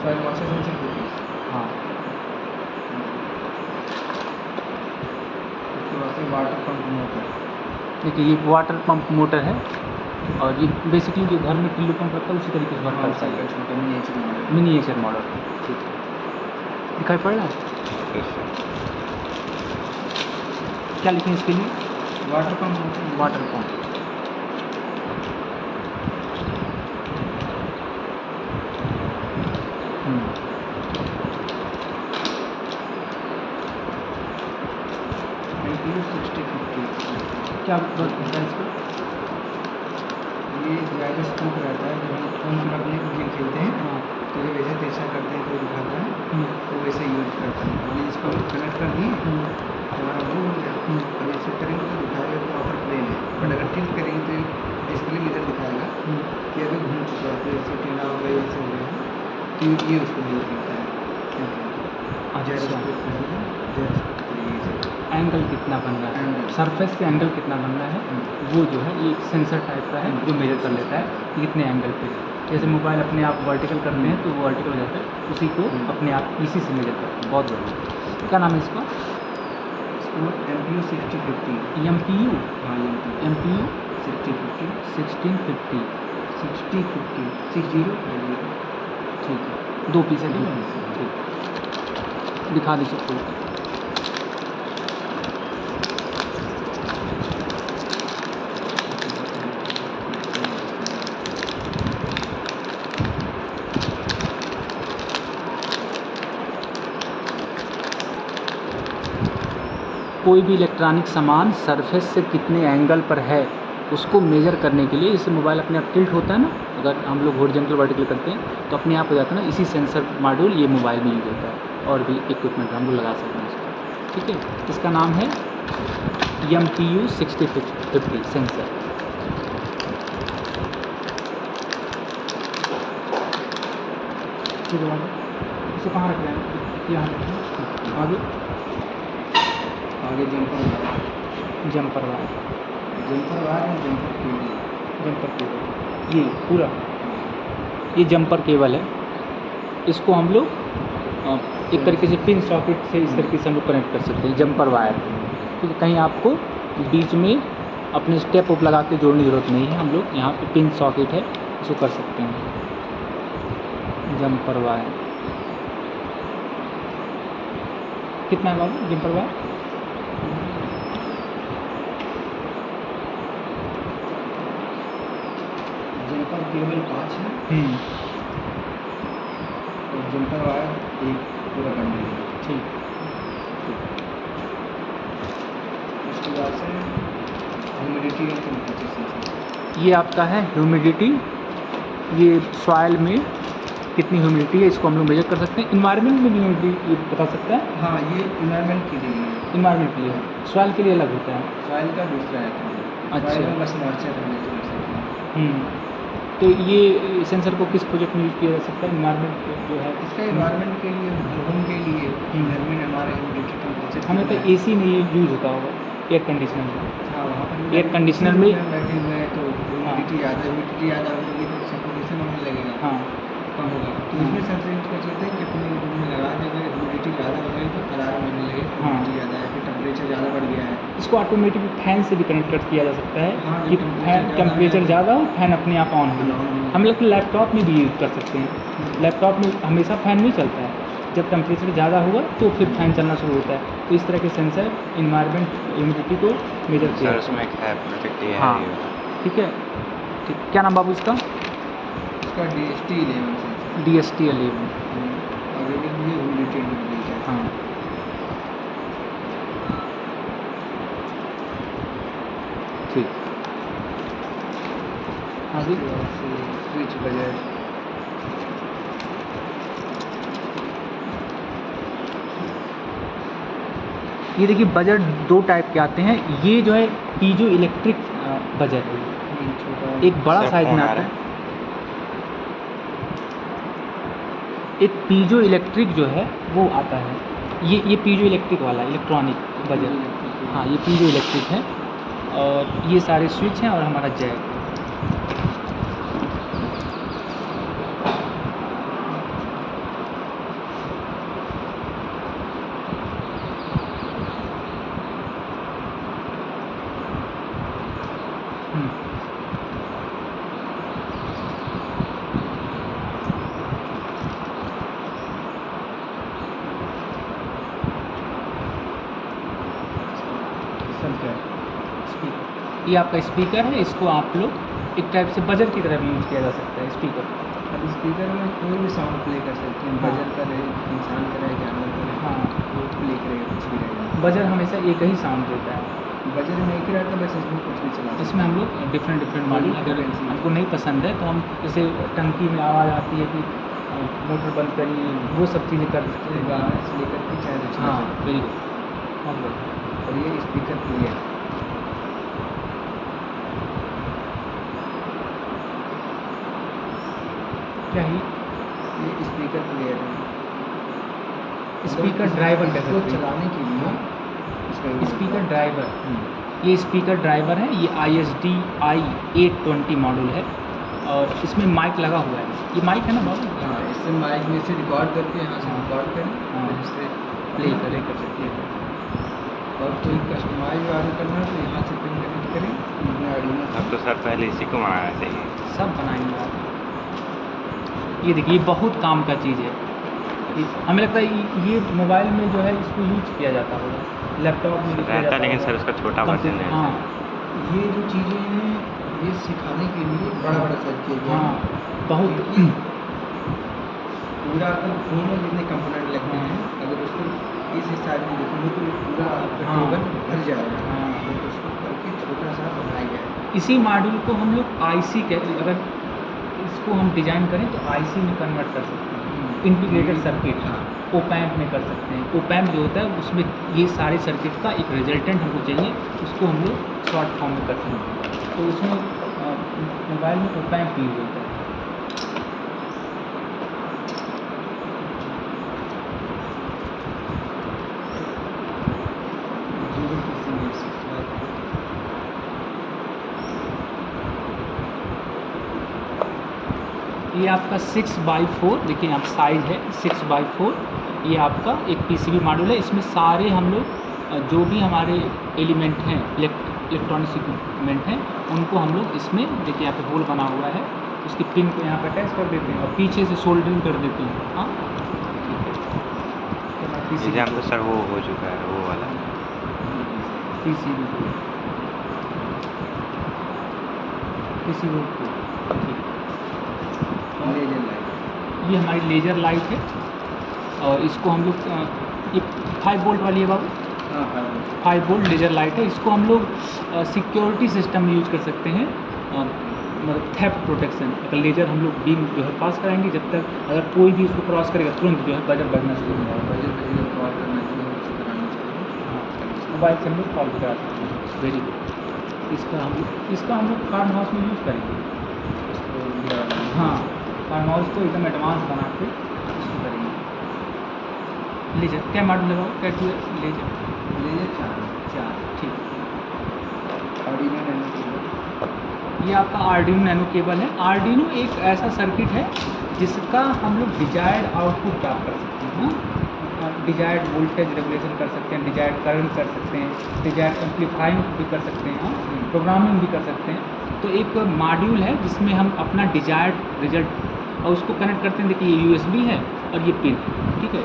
Soil moisture sensor 2 piece. हाँ। उसके बाद से वाटर पंप मोटर। देखिए ये वाटर पंप मोटर है और ये बेसिकली जो घर में टिल्लू पंप रखता है उसी तरीके से वर्क हाँ, करता उसी का है। छोटा मिनिएचर मॉडल। Miniature model. ठीक है, दिखाई पड़ रहा है? क्या लिखें इसके लिए? Water pump motor. Water pump. MPU 6050। क्या वर्क होता है इसका? ये जायरोस्कोप रहता है, जब हम फ़ोन में अपने गेम खेलते हैं हाँ। तो जब ऐसे तिरछा करते हैं तो दिखाता है, तो वैसे यूज़ करता है। अभी इसको हम कनेक्ट कर दिए, हमारा वो हो गया। अब इसे करेंगे तो दिखाएगा प्रॉपर प्लेन है, बट अगर टिल्ट करेंगे तो डिस्प्ले में इधर दिखाएगा कि अभी घूम चुका है, तो ऐसे टेढ़ा हो गया, ऐसे हो गया है, तो ये उसको यूज़ करता है। जायरोस्कोप कहते हैं, जायरोस्कोप के लिए ये सब। एंगल कितना बन रहा है, एंगल। सरफेस से एंगल कितना बन रहा है, वो जो है ये एक सेंसर टाइप का है जो मेजर कर लेता है कि कितने एंगल पे। जैसे मोबाइल अपने आप वर्टिकल करते हैं तो वो वर्टिकल हो जाता है, उसी को अपने आप इसी से मेजर करते हैं। बहुत बढ़िया। क्या नाम है इसका? इसको MPU 6050। MPU। हाँ, MPU 6050। 1650। 6050 6050। ठीक है, 2 पीस है। ठीक है, ठीक। दिखा दीजिए खोल कर। कोई भी इलेक्ट्रॉनिक सामान सरफेस से कितने एंगल पर है उसको मेजर करने के लिए, जैसे मोबाइल अपने आप टिल्ट होता है ना, अगर हम लोग हॉरिजॉन्टल वर्टिकल करते हैं तो अपने आप हो जाता है ना, इसी सेंसर मॉड्यूल ये मोबाइल में यूज होता है। और भी इक्विपमेंट हम लोग लगा सकते हैं इसका। ठीक है, इसका नाम है MPU 6050 सेंसर। ठीक है, इसे कहाँ रख रहे हैं? यहाँ रखें। आगे jumper wire. Jumper wire. Jumper wire या जंपर केबल। जंपर केबल, ये पूरा ये जंपर केबल है। इसको हम लोग एक तरीके से पिन सॉकेट से इस तरीके से हम लोग कनेक्ट कर सकते हैं, जंपर वायर। ठीक है, कहीं आपको बीच में अपने स्टेप अप लगा के जोड़ने की ज़रूरत नहीं है, हम लोग यहाँ पे पिन सॉकेट है इसको कर सकते हैं। जंपर वायर कितना है बाबू? जंपर वायर जंपर केबल 5 है और जंपर वायर एक पूरा बंडल है। ठीक। उसके बाद से ह्यूमिडिटी एंड टेम्परेचर सेंसर। ये आपका है ह्यूमिडिटी, ये सॉइल में कितनी ह्यूमिडिटी है इसको हम लोग मेजर कर सकते हैं। इन्वायरमेंट में भी ह्यूमिडिटी ये बता सकता है। हाँ, ये इन्वायरमेंट के लिए है। इन्वायरमेंट के लिए, सॉइल के लिए अलग होता है। सॉइल का दूसरा है। अच्छा। सॉइल में बस मॉइस्चर रहने से कर सकते हैं। तो ये सेंसर को किस प्रोजेक्ट में यूज़ किया जा सकता है? इन्वायरमेंट जो है इसका इन्वायरमेंट के लिए, होम के लिए, घर में हमारे ह्यूमिडिटी टेम्परेचर हमें तो AC में ये यूज होता होगा, एयर कंडीशनर में। हाँ, वहाँ पर एयर कंडीशनर में बैठे हुए हैं तो ह्यूमिडिटी ज़्यादा होगी तो सफोकेशन होने लगेगा। हाँ, कम होगा तो इसमें सबसे इसका चलते हैं कितने रूम में लगा दें, अगर ह्यूमिडिटी ज़्यादा हो गई तो अलार्म होने लगे, ह्यूमिडिटी ज़्यादा है, फिर टेम्परेचर ज़्यादा बढ़ गया है। इसको ऑटोमेटिक फैन से भी कनेक्ट किया जा सकता है हाँ, कि जब फैन टेम्परेचर ज़्यादा हो, फैन अपने आप ऑन हो। हम लोग लैपटॉप में भी यूज़ कर सकते हैं। लैपटॉप में हमेशा फ़ैन नहीं चलता है, जब टेम्परेचर ज़्यादा हुआ तो फिर फैन चलना शुरू होता है। तो इस तरह के सेंसर इन्वायरमेंट ह्यूमिडिटी को मेजर किया जाता है। हाँ, ठीक है, ठीक। क्या नाम बाबू इसका? इसका DST-11 सेंसर। DST-11। और रेटिंग भी ह्यूमिडिटी एंड टेम्परेचर। हाँ, ठीक। आगे उसके बाद से स्विच बजट। ये देखिए बजट 2 टाइप के आते हैं। ये जो है पीजो इलेक्ट्रिक बजट है, छोटा एक बड़ा साइज में आता है। एक पीजो इलेक्ट्रिक जो है वो आता है, ये पीजो इलेक्ट्रिक वाला इलेक्ट्रॉनिक बजट। हाँ, ये पीजो इलेक्ट्रिक है और ये सारे स्विच हैं और हमारा जैक। ये आपका स्पीकर है, इसको आप लोग एक टाइप से बजर की तरह भी यूज़ किया जा सकता है स्पीकर। अब स्पीकर में कोई भी साउंड प्ले कर सकते हैं, हाँ। बजर का रहे, इंसान का रहे, जानवर का रहे, हाँ। वो प्ले करेगा, कुछ भी रहेगा। बजर हमेशा एक ही साउंड देता है। बजर में एक ही रहता है, बस इसमें कुछ भी चला सकते इसमें हम लोग डिफरेंट मॉडल, अगर हमको नहीं पसंद है तो हम जैसे टंकी में आवाज़ आती है कि मोटर बंद करिए, वो सब चीज़ें कर सकते हैं। हैं। गाना से लेकर के चाहे कुछ हाँ, भी। वेरी गुड, बहुत बढ़िया। और ये स्पीकर प्लेयर, क्या है ये स्पीकर प्लेयर है। स्पीकर ड्राइवर कह इसको सकते हैं। चलाने के लिए इसका यूज़ स्पीकर होता है। ड्राइवर, ये स्पीकर ड्राइवर है, ये ISD i820 मॉडल है और इसमें माइक लगा हुआ है। ये माइक है ना बाबू? हाँ, इससे माइक में से रिकॉर्ड करके यहाँ से हाँ। रिकॉर्ड करें, हाँ। फिर इससे प्ले प्ले कर सकते हैं। और कोई कस्टमाइज ऑर्डर करना है तो यहाँ से पिन कनेक्ट करें, अपने आर्डिनो से। अब तो सर पहले इसी को बनाना चाहिए। सब बनाएंगे आप। ये देखिए, ये बहुत काम का चीज़ है। हमें लगता है ये मोबाइल में जो है इसको यूज किया जाता होगा, लैपटॉप में यूज किया रहता जाता लेकिन होगा। सर उसका छोटा वर्जन है। हाँ ये जो चीज़ें हैं, ये सिखाने के लिए बड़ा साइज किया गया हाँ, है। बहुत क्योंकि पूरा अगर फोन में जितने कंपोनेंट लगते हैं, अगर उसको इस साइज में देखेंगे तो ये पूरा आपका हाँ। टेबल भर जाएगा। हाँ। तो उसको करके छोटा सा बनाया गया है। इसी मॉड्यूल को हम लोग IC कहते हैं। अगर इसको हम डिज़ाइन करें तो IC में कन्वर्ट कर सकते हैं, इंटीग्रेटेड सर्किट। ओपैम्प में कर सकते हैं। ओपैम्प जो होता है उसमें ये सारे सर्किट का एक रिजल्टेंट हमको चाहिए, उसको हम लोग शॉर्ट फॉर्म में कर सकते हैं। तो उसमें मोबाइल में ओपैम्प यूज होता है। ये आपका 6x4, देखिए यहाँ साइज़ है 6x4। ये आपका एक PCB मॉड्यूल है। इसमें सारे हम लोग जो भी हमारे एलिमेंट हैं, इलेक्ट्रॉनिक्स इक्विपमेंट हैं, उनको हम लोग इसमें देखिए यहाँ पे होल बना हुआ है, उसकी पिन को यहाँ पर अटैच कर देते हैं और पीछे से सोल्डरिंग कर देते हैं। हाँ, एग्जाम तो सर वो हो चुका है, वो वाला PCB ठीक। लेजर लाइट, ये हमारी लेज़र लाइट है और इसको हम लोग ये 5 वोल्ट वाली है बाबू, हाँ 5 वोल्ट लेज़र लाइट है। इसको हम लोग सिक्योरिटी सिस्टम में यूज कर सकते हैं, मतलब थेफ्ट प्रोटेक्शन। अगर लेज़र हम लोग बीम जो है पास कराएंगे, जब तक अगर कोई भी उसको क्रॉस करेगा तुरंत जो है बजर बजना शुरू हो जाएगा। बजट बजट कॉल करना चाहिए, उसे कराना चाहिए। मोबाइल से हम लोग कॉल करा सकते हैं। Very good. इसका हम लोग फार्म हाउस में यूज़ करेंगे। हाँ, फार्म हाउस को एकदम एडवांस बना के इसको करेंगे। लेजर क्या मॉडल लगाओ, क्या लेजर लेजर 4, ठीक। आर्डिनो नैनो केबल, ये आपका आर्डिनो नैनो केबल है। आर्डिनो एक ऐसा सर्किट है जिसका हम लोग डिजायर्ड आउटपुट प्राप्त कर सकते हैं। डिजायर्ड वोल्टेज रेगुलेशन कर सकते हैं, डिजायर्ड करंट कर सकते हैं, डिजायर्ड एम्पलीफाइंग भी कर सकते हैं, प्रोग्रामिंग भी कर सकते हैं। तो एक मॉड्यूल है जिसमें हम अपना डिजायर्ड रिजल्ट और उसको कनेक्ट करते हैं। देखिए ये USB है और ये पिन, ठीक है।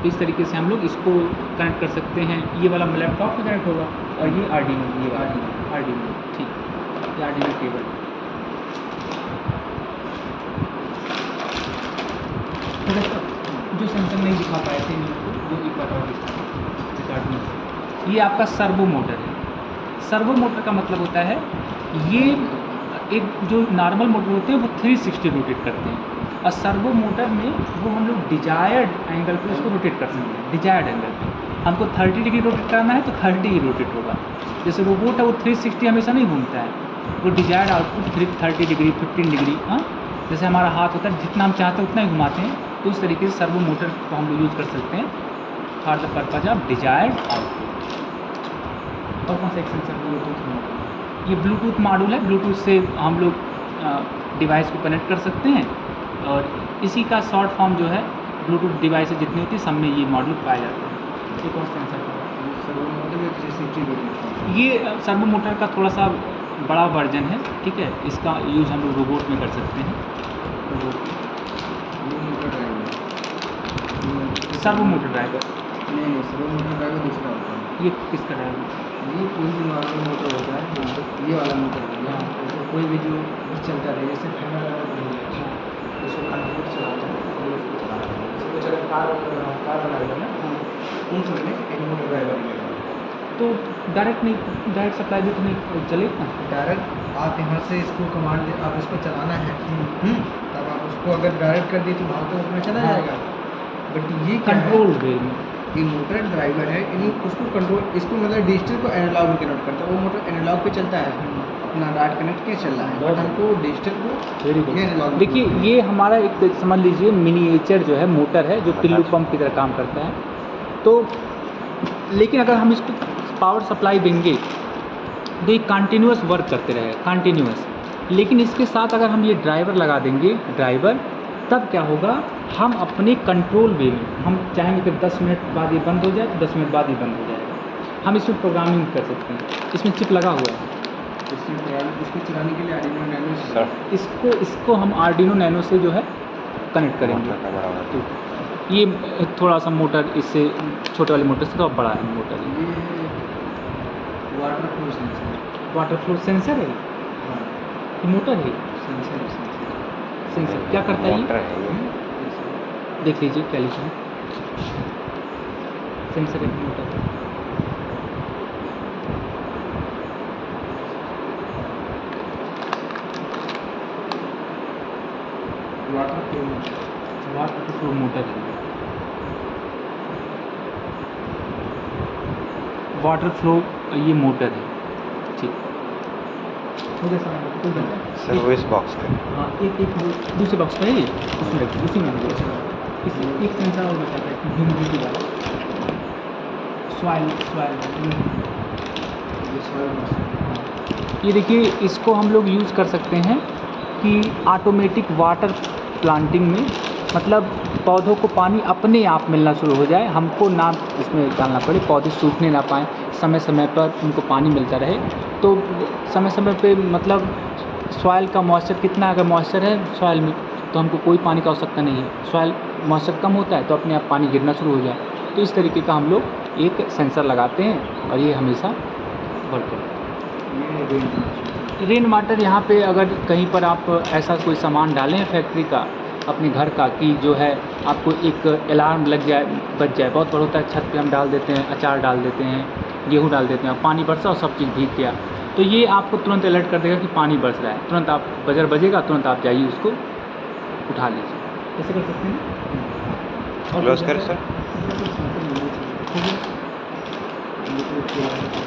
इस तरीके से हम लोग इसको कनेक्ट कर सकते हैं। ये वाला लैपटॉप में कनेक्ट होगा और ये आर्डिनो, ये आर्डिनो, ठीक। ये आर्डिनो केबल। थोड़ा सा जो सेंसर नहीं दिखा पाए थे इनको, वो एक बार और दिखा। ये आपका सर्वो मोटर है। सर्वो मोटर का मतलब होता है, ये एक जो नॉर्मल मोटर होते हैं वो 360 रोटेट करते हैं, और सर्वो मोटर में वो हम लोग डिजायर्ड एंगल पे उसको रोटेट कर सकते हैं। डिजायर्ड एंगल पे हमको 30 डिग्री रोटेट करना है तो 30 ही रोटेट होगा। जैसे रोबोट है वो 360 हमेशा नहीं घूमता है, वो डिजायर्ड आउटपुट 30 डिग्री 15 डिग्री, हाँ, जैसे हमारा हाथ होता है जितना हम चाहते हैं उतना ही घुमाते हैं। तो उस तरीके से सर्वो मोटर को हम लोग यूज़ कर सकते हैं for the purpose of desired output. और कौन सा एक सेंसर, ब्लूटूथ मॉड्यूल। ये ब्लूटूथ मॉड्यूल है। ब्लूटूथ से हम लोग डिवाइस को कनेक्ट कर सकते हैं, और इसी का शॉर्ट फॉर्म जो है ब्लूटूथ डिवाइस जितनी होती है सब में ये मॉड्यूल पाया जाता है। एक और सेंसर का सर्वो मोटर में 360 रोटेट, ये सर्वो मोटर का थोड़ा सा बड़ा वर्जन है, ठीक है। इसका यूज़ हम लोग रोबोट में कर सकते हैं। ये motor driver, servo motor driver, नहीं सर्वो मोटर ड्राइवर दूसरा होता है। ये किसका ड्राइवर? ये कोई भी नॉर्मल मोटर होता है, ये वाला मोटर हो गया, तो कोई भी जो चलता रहे, जैसे फैन वाला मोटर हो गया, उसको कंटिन्यू चलाता है और उसको चलाता है। जैसे कुछ अगर कार बनाएगा ना, उन सब में एक मोटर ड्राइवर मिलेगा। तो डायरेक्ट नहीं, डायरेक्ट सप्लाई भी तो नहीं चलेगा। डायरेक्ट आप यहाँ से इसको कमांड दे, आप इसको चलाना है, तब आप उसको अगर डायरेक्ट कर दिए तो वहाँ तो उसमें चला हाँ। जाएगा। बट ये क्या है, कंट्रोल वे में ये मोटर ड्राइवर है, यानी उसको कंट्रोल, इसको मतलब डिजिटल को एनालॉग में कन्वर्ट करता है। वो मोटर एनालॉग पे चलता है, अपना डाट कनेक्ट किया चल रहा है, बट हमको डिजिटल को वेरी गुड। ये एनालॉग। देखिए ये हमारा एक समझ लीजिए मिनिएचर जो है मोटर है जो पिल्लू पंप की तरह काम करता है। तो लेकिन अगर हम इसको पावर सप्लाई देंगे तो ये कंटिन्यूअस वर्क करते रहेगा, कंटिन्यूअस। लेकिन इसके साथ अगर हम ये ड्राइवर लगा देंगे, ड्राइवर, तब क्या होगा, हम अपने कंट्रोल वे में हम चाहेंगे कि 10 मिनट बाद ये बंद हो जाए तो 10 मिनट बाद ही बंद हो जाएगा। हम इसमें प्रोग्रामिंग कर सकते हैं, इसमें चिप लगा हुआ है। इसको चलाने के लिए आर्डिनो नैनो सर इसको हम आर्डिनो नैनो से जो है कनेक्ट करेंगे। मोटर का बड़ा वाला। तो ये थोड़ा सा मोटर इससे छोटे वाले मोटर से थोड़ा बड़ा है मोटर। ये water flow sensor. Water flow sensor है, हाँ, ये मोटर है, सेंसर सेंसर क्या करता है मोटर ये? है ये। देख लीजिए क्या लिखा है, सेंसर है motor. Water flow water flow motor है, वाटर फ्लो ये मोटर है। ठीक हो गया सर, कोई बचा? सर्विस बॉक्स का। हाँ, एक दूसरे बॉक्स में है ये, उसमें रखिए, उसी में रखिए। इस एक सेंसर और बचा है ह्यूमिडिटी वाला, सॉइल ये देखिए, इसको हम लोग यूज़ कर सकते हैं कि ऑटोमेटिक वाटर प्लांटिंग में, मतलब पौधों को पानी अपने आप मिलना शुरू हो जाए, हमको ना इसमें डालना पड़े, पौधे सूखने ना पाएँ, समय समय पर उनको पानी मिलता रहे। तो समय समय पे मतलब सॉइल का मॉइस्चर कितना, अगर मॉइस्चर है सॉइल में तो हमको कोई पानी की आवश्यकता नहीं है, सॉइल मॉइस्चर कम होता है तो अपने आप पानी गिरना शुरू हो जाए। तो इस तरीके का हम लोग एक सेंसर लगाते हैं और ये हमेशा वर्क करता है। रेन वाटर यहाँ पे अगर कहीं पर आप ऐसा कोई सामान डालें फैक्ट्री का, अपने घर का, कि जो है आपको एक अलार्म लग जाए, बच जाए, बहुत बड़ा होता है, छत पे हम डाल देते हैं, अचार डाल देते हैं, गेहूँ डाल देते हैं, पानी बरसा और सब चीज़ भीग गया, तो ये आपको तुरंत अलर्ट कर देगा कि पानी बरस रहा है। तुरंत आप बजर बजेगा, तुरंत आप जाइए उसको उठा लीजिए। ऐसे कर सकते हैं। क्लोज कर सर। हो गया।